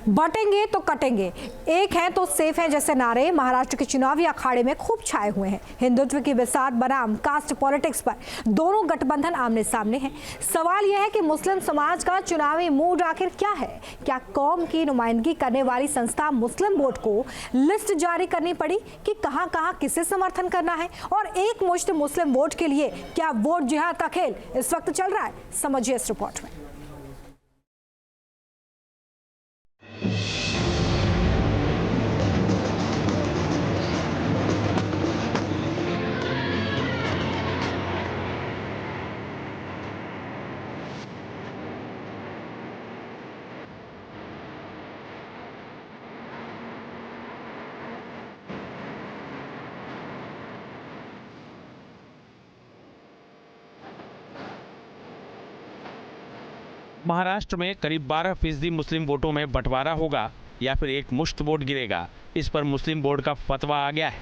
बटेंगे तो कटेंगे, एक है तो सेफ है जैसे नारे महाराष्ट्र के चुनावी अखाड़े में खूब छाए हुए हैं। हिंदुत्व की बिसात बनाम कास्ट पॉलिटिक्स पर दोनों गठबंधन आमने सामने हैं। सवाल यह है कि मुस्लिम समाज का चुनावी मूड आखिर क्या है? क्या कौम की नुमाइंदगी करने वाली संस्था मुस्लिम वोट को लिस्ट जारी करनी पड़ी कि कहां-कहां किसे समर्थन करना है? और एक मुश्त मुस्लिम वोट के लिए क्या वोट जिहाद का खेल इस वक्त चल रहा है? समझिए इस रिपोर्ट में। महाराष्ट्र में करीब 12% मुस्लिम वोटों में बंटवारा होगा या फिर एक मुश्त वोट गिरेगा, इस पर मुस्लिम बोर्ड का फतवा आ गया है।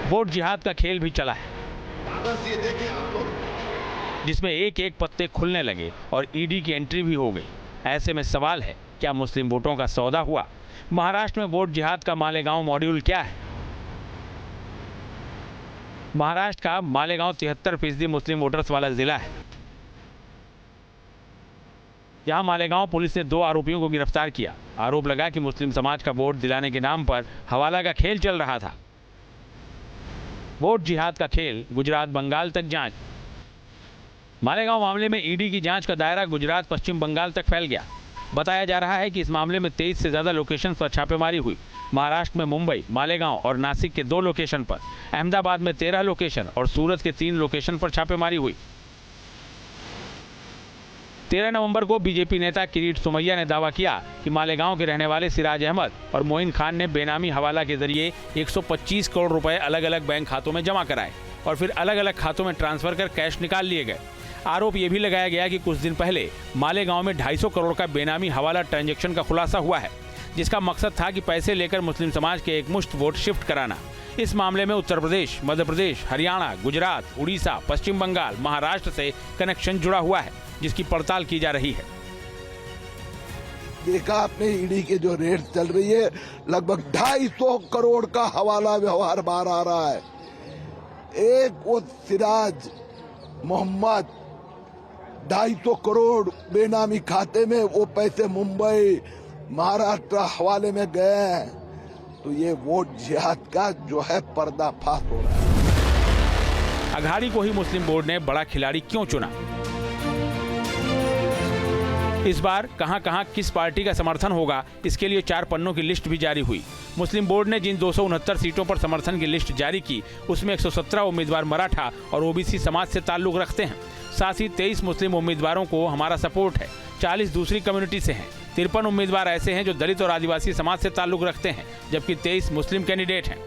वोट जिहाद का खेल भी चला है, जिसमें एक एक पत्ते खुलने लगे और ईडी की एंट्री भी हो गई। ऐसे में सवाल है, क्या मुस्लिम वोटों का सौदा हुआ? महाराष्ट्र में वोट जिहाद का मालेगांव मॉड्यूल क्या है? महाराष्ट्र का मालेगांव 73% मुस्लिम वोटर्स वाला जिला है। यहां मालेगांव पुलिस ने 2 आरोपियों को गिरफ्तार किया। आरोप लगा कि मुस्लिम समाज का वोट दिलाने के नाम पर हवाला का खेल चल रहा था। वोट जिहाद का खेल गुजरात बंगाल तक जांच। मालेगांव मामले में ईडी की जांच का दायरा गुजरात पश्चिम बंगाल तक फैल गया। बताया जा रहा है कि इस मामले में 23 से ज्यादा लोकेशन पर छापेमारी हुई। महाराष्ट्र में मुंबई, मालेगांव और नासिक के 2 लोकेशन पर, अहमदाबाद में 13 लोकेशन और सूरत के 3 लोकेशन पर छापेमारी हुई। 13 नवंबर को बीजेपी नेता किरीट सोमैया ने दावा किया कि मालेगांव के रहने वाले सिराज अहमद और मोइन खान ने बेनामी हवाला के जरिए 125 करोड़ रुपए अलग अलग बैंक खातों में जमा कराए और फिर अलग अलग खातों में ट्रांसफर कर कैश निकाल लिए गए। आरोप यह भी लगाया गया कि कुछ दिन पहले मालेगांव में 250 करोड़ का बेनामी हवाला ट्रांजैक्शन का खुलासा हुआ है, जिसका मकसद था कि पैसे लेकर मुस्लिम समाज के एक मुश्त वोट शिफ्ट कराना। इस मामले में उत्तर प्रदेश, मध्य प्रदेश, हरियाणा, गुजरात, उड़ीसा, पश्चिम बंगाल, महाराष्ट्र से कनेक्शन जुड़ा हुआ है, जिसकी पड़ताल की जा रही है। देखा आपने ईडी के जो रेट चल रही है, लगभग 250 करोड़ का हवाला व्यवहार बाहर आ रहा है। एक वो सिराज मोहम्मद 250 करोड़ बेनामी खाते में, वो पैसे मुंबई महाराष्ट्र हवाले में गए हैं। तो ये वोट जिहाद का जो है पर्दाफाश हो रहा है। अघाड़ी को ही मुस्लिम बोर्ड ने बड़ा खिलाड़ी क्यों चुना? इस बार कहां-कहां किस पार्टी का समर्थन होगा, इसके लिए 4 पन्नों की लिस्ट भी जारी हुई। मुस्लिम बोर्ड ने जिन 269 सीटों पर समर्थन की लिस्ट जारी की, उसमें 117 उम्मीदवार मराठा और ओबीसी समाज से ताल्लुक रखते हैं। साथ ही 23 मुस्लिम उम्मीदवारों को हमारा सपोर्ट है, 40 दूसरी कम्युनिटी से हैं, 53 उम्मीदवार ऐसे हैं जो दलित और आदिवासी समाज से ताल्लुक रखते हैं, जबकि 23 मुस्लिम कैंडिडेट हैं।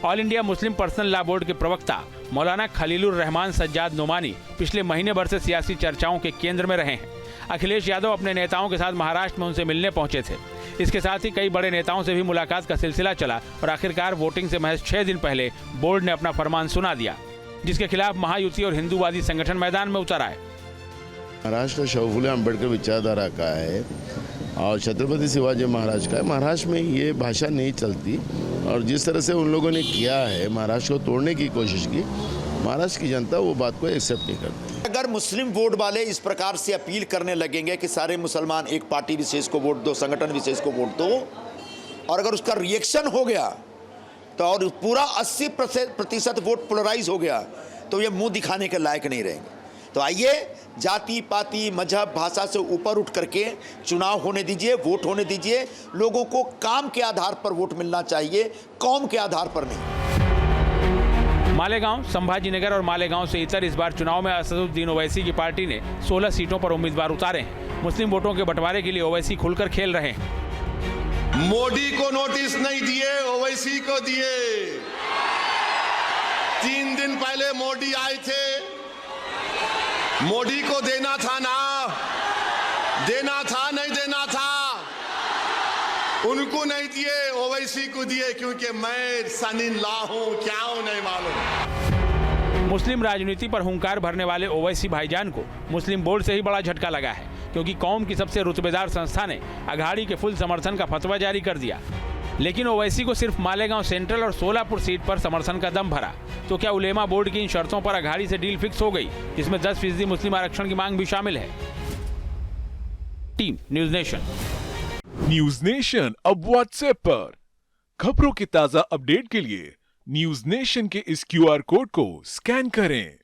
All India Muslim personal law board के प्रवक्ता मौलाना खलीलुर रहमान सज्जाद नोमानी पिछले महीने भर से सियासी चर्चाओं के केंद्र में रहे हैं। अखिलेश यादव अपने नेताओं के साथ महाराष्ट्र में उनसे मिलने पहुंचे थे। इसके साथ ही कई बड़े नेताओं से भी मुलाकात का सिलसिला चला और आखिरकार वोटिंग से महज 6 दिन पहले बोर्ड ने अपना फरमान सुना दिया, जिसके खिलाफ महायुति और हिंदूवादी संगठन मैदान में उतर आए। महाराष्ट्र शाहू फुले अम्बेडकर विचारधारा का है और छत्रपति शिवाजी महाराज का है। महाराष्ट्र में ये भाषा नहीं चलती और जिस तरह से उन लोगों ने किया है, महाराष्ट्र को तोड़ने की कोशिश की, महाराष्ट्र की जनता वो बात को एक्सेप्ट नहीं करती। अगर मुस्लिम वोट वाले इस प्रकार से अपील करने लगेंगे कि सारे मुसलमान एक पार्टी विशेष को वोट दो, संगठन विशेष को वोट दो, और अगर उसका रिएक्शन हो गया तो और पूरा 80% वोट पोलराइज हो गया, तो ये मुंह दिखाने के लायक नहीं रहेंगे। तो आइए, जाति पाति मजहब भाषा से ऊपर उठ करके चुनाव होने दीजिए, वोट होने दीजिए। लोगों को काम के आधार पर वोट मिलना चाहिए, कौम के आधार पर नहीं। मालेगांव, संभाजीनगर और मालेगांव से इतर इस बार चुनाव में असदुद्दीन ओवैसी की पार्टी ने 16 सीटों पर उम्मीदवार उतारे हैं। मुस्लिम वोटों के बंटवारे के लिए ओवैसी खुलकर खेल रहे हैं। मोदी को नोटिस नहीं दिए, ओवैसी को दिए। 3 दिन पहले मोदी आए थे, मोदी को देना था ना, देना था नहीं देना था, उनको नहीं दिए, ओवैसी को दिए, क्योंकि मैं सन इन लॉ हूं, क्या हूं नहीं मालूम। मुस्लिम राजनीति पर हुंकार भरने वाले ओवैसी भाईजान को मुस्लिम बोर्ड से ही बड़ा झटका लगा है, क्योंकि कौम की सबसे रुतबेदार संस्था ने अघाड़ी के फुल समर्थन का फतवा जारी कर दिया। लेकिन ओवैसी को सिर्फ मालेगांव सेंट्रल और सोलापुर सीट पर समर्थन का दम भरा। तो क्या उलेमा बोर्ड की इन शर्तों पर अघाड़ी से डील फिक्स हो गई, जिसमें 10% मुस्लिम आरक्षण की मांग भी शामिल है? Team news nation. News nation अब व्हाट्सएप पर खबरों के ताजा अपडेट के लिए न्यूज नेशन के इस QR कोड को स्कैन करें।